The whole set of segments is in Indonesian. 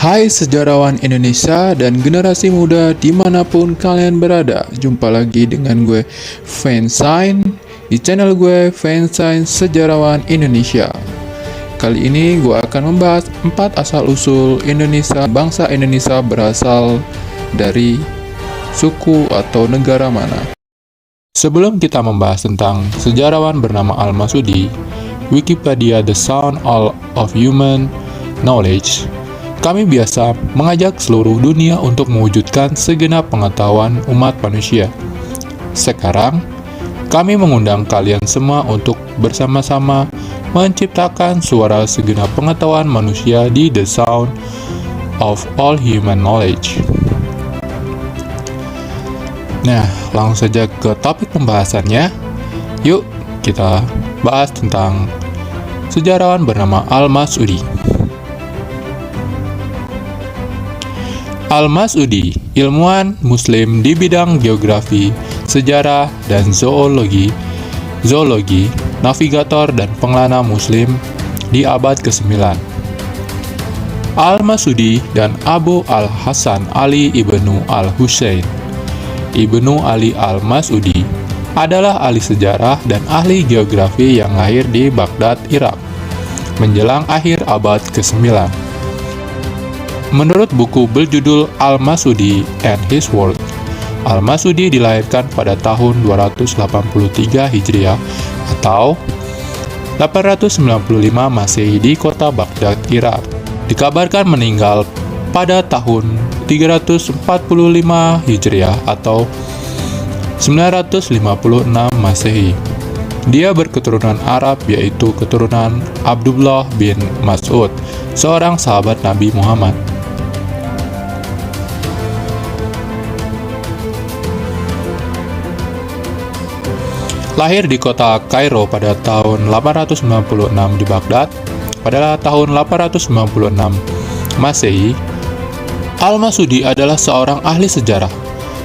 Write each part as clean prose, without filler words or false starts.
Hai sejarawan Indonesia dan generasi muda dimanapun kalian berada. Jumpa lagi dengan gue, Fansign, di channel gue, Fansign Sejarawan Indonesia. Kali ini gue akan membahas 4 asal-usul Indonesia. Bangsa Indonesia berasal dari suku atau negara mana. Sebelum kita membahas tentang sejarawan bernama Al-Masudi, Wikipedia The Sound of Human Knowledge, kami biasa mengajak seluruh dunia untuk mewujudkan segenap pengetahuan umat manusia. Sekarang, kami mengundang kalian semua untuk bersama-sama menciptakan suara segenap pengetahuan manusia di The Sound of All Human Knowledge. Nah, langsung saja ke topik pembahasannya. Yuk, kita bahas tentang sejarawan bernama Al-Masudi. Al-Masudi, ilmuwan Muslim di bidang geografi, sejarah, dan zoologi, navigator, dan pengelana Muslim di abad ke-9. Al-Masudi dan Abu Al-Hasan Ali ibnu Al-Husain ibnu Ali Al-Masudi adalah ahli sejarah dan ahli geografi yang lahir di Baghdad, Irak, menjelang akhir abad ke-9. Menurut buku berjudul Al-Masudi and His World, Al-Masudi dilahirkan pada tahun 283 Hijriah atau 895 Masehi di kota Baghdad, Irak. Dikabarkan meninggal pada tahun 345 Hijriah atau 956 Masehi. Dia berketurunan Arab, yaitu keturunan Abdullah bin Mas'ud, seorang sahabat Nabi Muhammad. Lahir di kota Kairo pada tahun 896 di Baghdad, pada tahun 896 Masehi, Al-Masudi adalah seorang ahli sejarah,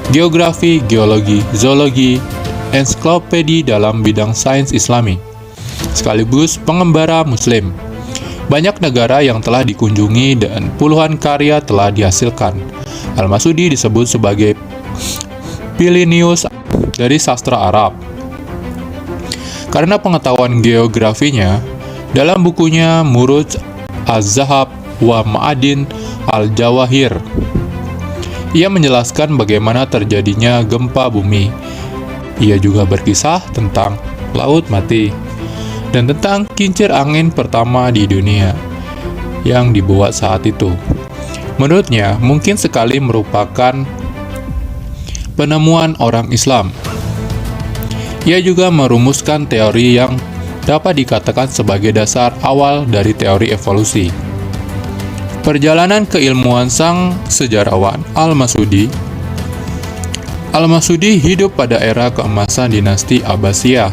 geografi, geologi, zoologi, ensiklopedi dalam bidang sains Islami, sekaligus pengembara Muslim. Banyak negara yang telah dikunjungi dan puluhan karya telah dihasilkan. Al-Masudi disebut sebagai Plinius dari sastra Arab karena pengetahuan geografinya. Dalam bukunya Muruj Az-Zahab wa Ma'adin Al-Jawahir, ia menjelaskan bagaimana terjadinya gempa bumi. Ia juga berkisah tentang Laut Mati dan tentang kincir angin pertama di dunia yang dibuat saat itu. Menurutnya, mungkin sekali merupakan penemuan orang Islam. Ia juga merumuskan teori yang dapat dikatakan sebagai dasar awal dari teori evolusi. Perjalanan keilmuan sang sejarawan Al-Masudi hidup pada era keemasan dinasti Abbasiyah.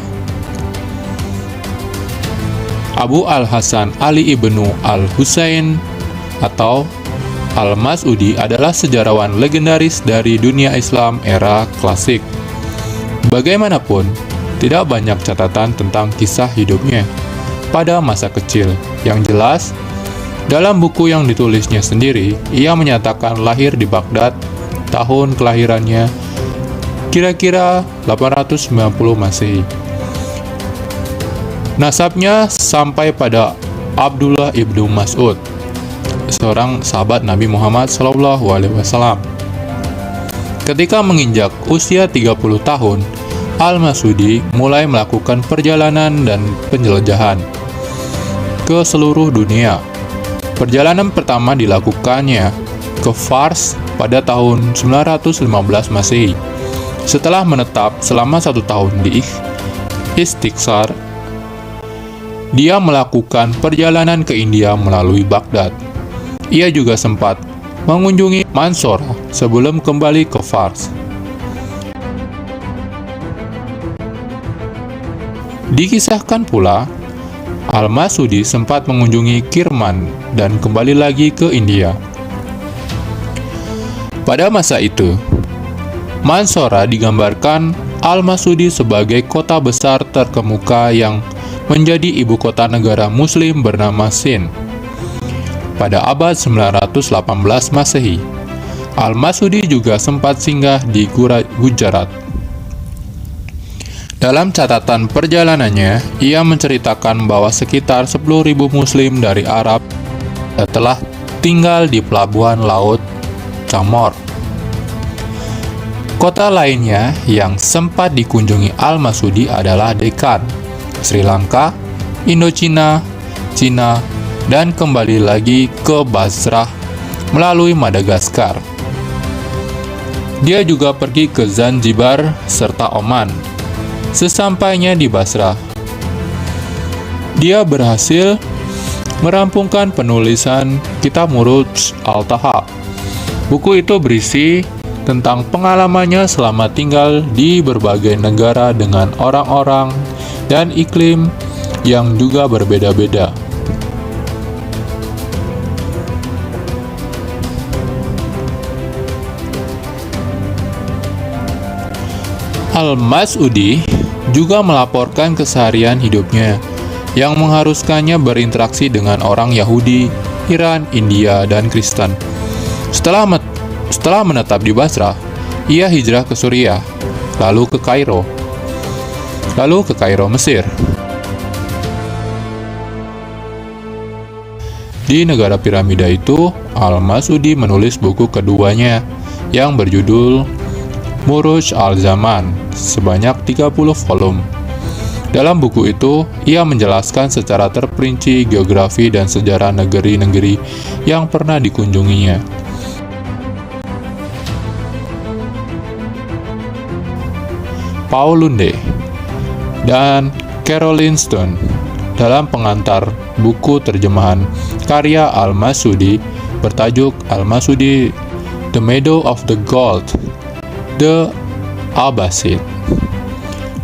Abu Al-Hasan Ali ibnu Al-Husain atau Al-Masudi adalah sejarawan legendaris dari dunia Islam era klasik. Bagaimanapun, tidak banyak catatan tentang kisah hidupnya pada masa kecil. Yang jelas, dalam buku yang ditulisnya sendiri, ia menyatakan lahir di Baghdad, tahun kelahirannya kira-kira 890 Masehi. Nasabnya sampai pada Abdullah ibnu Mas'ud, seorang sahabat Nabi Muhammad SAW. Ketika menginjak usia 30 tahun, Al-Masudi mulai melakukan perjalanan dan penjelajahan ke seluruh dunia. Perjalanan pertama dilakukannya ke Fars pada tahun 915 Masehi. Setelah menetap selama 1 tahun di Istiqsar, dia melakukan perjalanan ke India melalui Baghdad. Ia juga sempat mengunjungi Mansura sebelum kembali ke Fars. Dikisahkan pula, Al-Masudi sempat mengunjungi Kirman dan kembali lagi ke India. Pada masa itu, Mansura digambarkan Al-Masudi sebagai kota besar terkemuka yang menjadi ibu kota negara Muslim bernama Sind. pada abad 918 Masehi. Al-Masudi juga sempat singgah di Gujarat. Dalam catatan perjalanannya, ia menceritakan bahwa sekitar 10.000 Muslim dari Arab telah tinggal di pelabuhan laut Chamor. Kota lainnya yang sempat dikunjungi Al-Masudi adalah Deccan, Sri Lanka, Indochina, Cina, dan kembali lagi ke Basrah melalui Madagaskar. Dia juga pergi ke Zanzibar serta Oman. Sesampainya di Basrah, dia berhasil merampungkan penulisan Kitab Muruj Al-Taha. Buku itu berisi tentang pengalamannya selama tinggal di berbagai negara dengan orang-orang dan iklim yang juga berbeda-beda. Al-Masudi juga melaporkan keseharian hidupnya yang mengharuskannya berinteraksi dengan orang Yahudi, Iran, India, dan Kristen. Setelah menetap di Basrah, ia hijrah ke Suriah, lalu ke Kairo, Mesir. Di negara piramida itu, Al-Masudi menulis buku keduanya yang berjudul Muruj Al-Zaman sebanyak 30 volume. Dalam buku itu, ia menjelaskan secara terperinci geografi dan sejarah negeri-negeri yang pernah dikunjunginya. Paul Lunde dan Caroline Stone dalam pengantar buku terjemahan karya Al-Masudi bertajuk Al-Masudi The Meadow of the Gold, The Abbasid,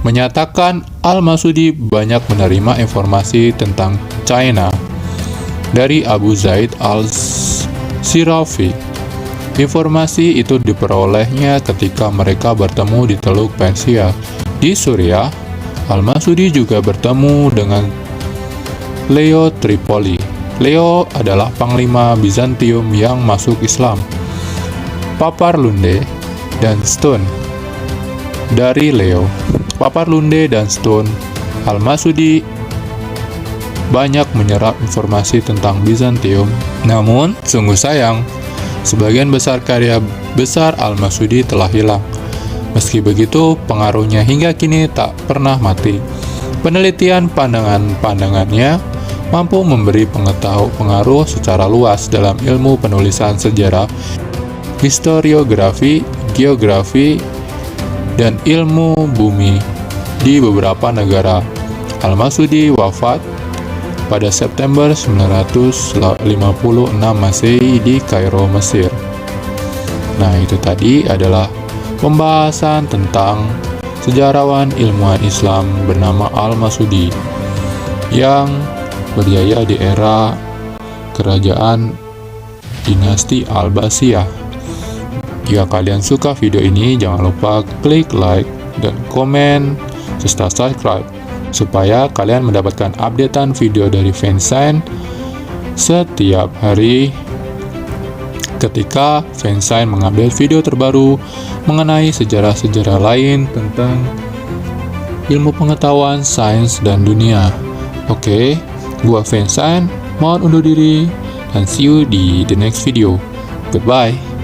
menyatakan Al-Masudi banyak menerima informasi tentang China dari Abu Zaid al-Sirafi. Informasi itu diperolehnya ketika mereka bertemu di Teluk Persia. Di Suriah, Al-Masudi juga bertemu dengan Leo Tripoli. Leo adalah panglima Bizantium yang masuk Islam. Papar Lunde dan Stone dari Leo. Papar Lunde dan Stone, Al-Masudi banyak menyerap informasi tentang Bizantium. Namun, sungguh sayang, sebagian besar karya besar Al-Masudi telah hilang. Meski begitu, pengaruhnya hingga kini tak pernah mati. Penelitian pandangannya mampu memberi pengaruh secara luas dalam ilmu penulisan sejarah, historiografi, geografi, dan ilmu bumi di beberapa negara. Al-Masudi wafat pada September 956 Masehi di Kairo, Mesir. Nah, itu tadi adalah pembahasan tentang sejarawan ilmuwan Islam bernama Al-Masudi yang berjaya di era kerajaan dinasti Al-Abbasiyah. Jika kalian suka video ini, jangan lupa klik like dan komen serta subscribe supaya kalian mendapatkan updatean video dari Fansign setiap hari ketika Fansign mengupdate video terbaru mengenai sejarah-sejarah lain tentang ilmu pengetahuan, sains, dan dunia. Oke, gua Fansign, mohon undur diri dan see you di the next video. Goodbye.